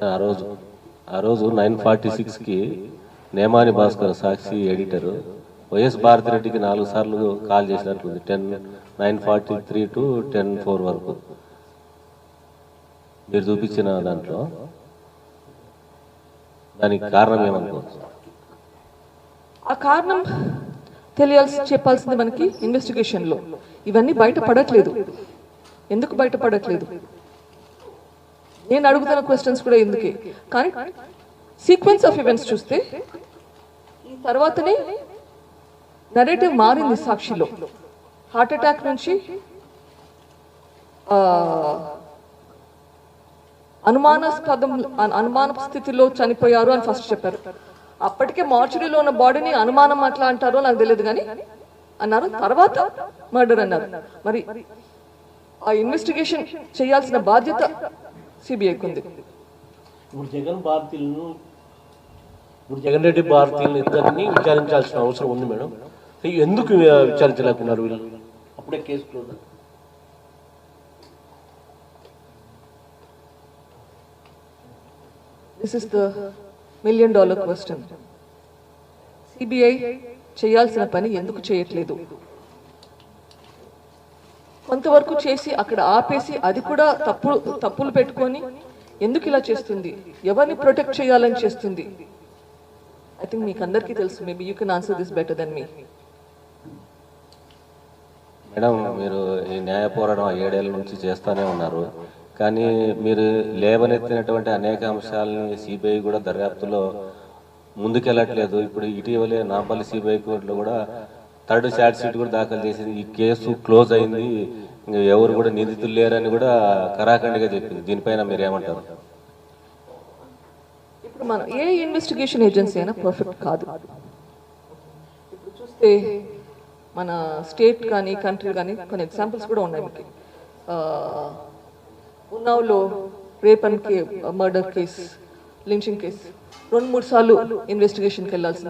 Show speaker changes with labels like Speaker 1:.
Speaker 1: ఆ రోజు ఆ రోజు 9:46కి నేమాని భాస్కర్ సాక్షి ఎడిటరు వైఎస్ భారతిరెడ్డికి 4 సార్లు కాల్ చేసినట్లుంది. 9:43 టు 10:04 వరకు మీరు చూపించిన దాంట్లో. దానికి కారణం ఏమనుకోవచ్చు?
Speaker 2: ఆ కారణం చెప్పాల్సింది మనకి ఇన్వెస్టిగేషన్ లో. ఇవన్నీ బయటపడట్లేదు. ఎందుకు బయటపడట్లేదు? నేను అడుగుతున్న క్వశ్చన్స్ కూడా ఎందుకే. కానీ సీక్వెన్స్ ఆఫ్ ఈవెంట్స్ చూస్తే ఈ తర్వాతనే నరేటివ్ మారింది సాక్షిలో. హార్ట్ అటాక్ నుంచి అనుమాన స్థితిలో చనిపోయారు అని ఫస్ట్ చెప్పారు. అప్పటికే మార్చురీలో ఉన్న బాడీని అనుమానం అట్లా అంటారో నాకు తెలియదు కానీ అన్నారు. తర్వాత మర్డర్ అన్నారు. మరి ఆ ఇన్వెస్టిగేషన్ చేయాల్సిన బాధ్యత సిబిఐకి ఉంది.
Speaker 1: ఇప్పుడు జగన్ రెడ్డి భారతీయులను ఇద్దరిని విచారించాల్సిన అవసరం ఉంది మేడం. ఎందుకు విచారించలేకున్నారు వీళ్ళు? అప్పుడే case close.
Speaker 2: This is the $1 million question. CBI చేయాల్సిన పని ఎందుకు చేయట్లేదు? కొంతవరకు చేసి అక్కడ ఆపేసి అది కూడా తప్పులు పెట్టుకొని ఎందుకు ఇలా చేస్తుంది? ఎవరిని ప్రొటెక్ట్ చేయాలని చేస్తుంది? ఐ థింక్ మీకు అందరికీ తెలుసు. Maybe you can answer this better than me.
Speaker 1: Madam, మీరు ఈ న్యాయ పోరాటం 7 ఏళ్ళ నుంచి చేస్తూనే ఉన్నారు. కానీ మీరు లేవనెత్తినటువంటి అనేక అంశాలని సిబిఐ కూడా దర్యాప్తులో ముందుకెళ్ళట్లేదు. ఇప్పుడు ఇటీవలే నాంపల్లి సిబిఐ కోర్టులో కూడా 3rd ఛార్జ్ షీట్ కూడా దాఖలు చేసింది. ఈ కేసు క్లోజ్ అయింది, ఎవరు కూడా నిందితులు లేరని కూడా కరాఖండిగా చెప్పింది. దీనిపైన మీరు ఏమంటారు?
Speaker 2: ఇప్పుడు మనం ఏ ఇన్వెస్టిగేషన్ ఏజెన్సీ అయినా పర్ఫెక్ట్ కాదు. ఇప్పుడు చూస్తే మన స్టేట్ కానీ కంట్రీ కానీ కొన్ని ఎగ్జాంపుల్స్ కూడా ఉన్నాయి మనకి. ఉన్నావులో rape and murder case, lynching case 2-3 సార్లు ఇన్వెస్టిగేషన్కి వెళ్ళాల్సింది.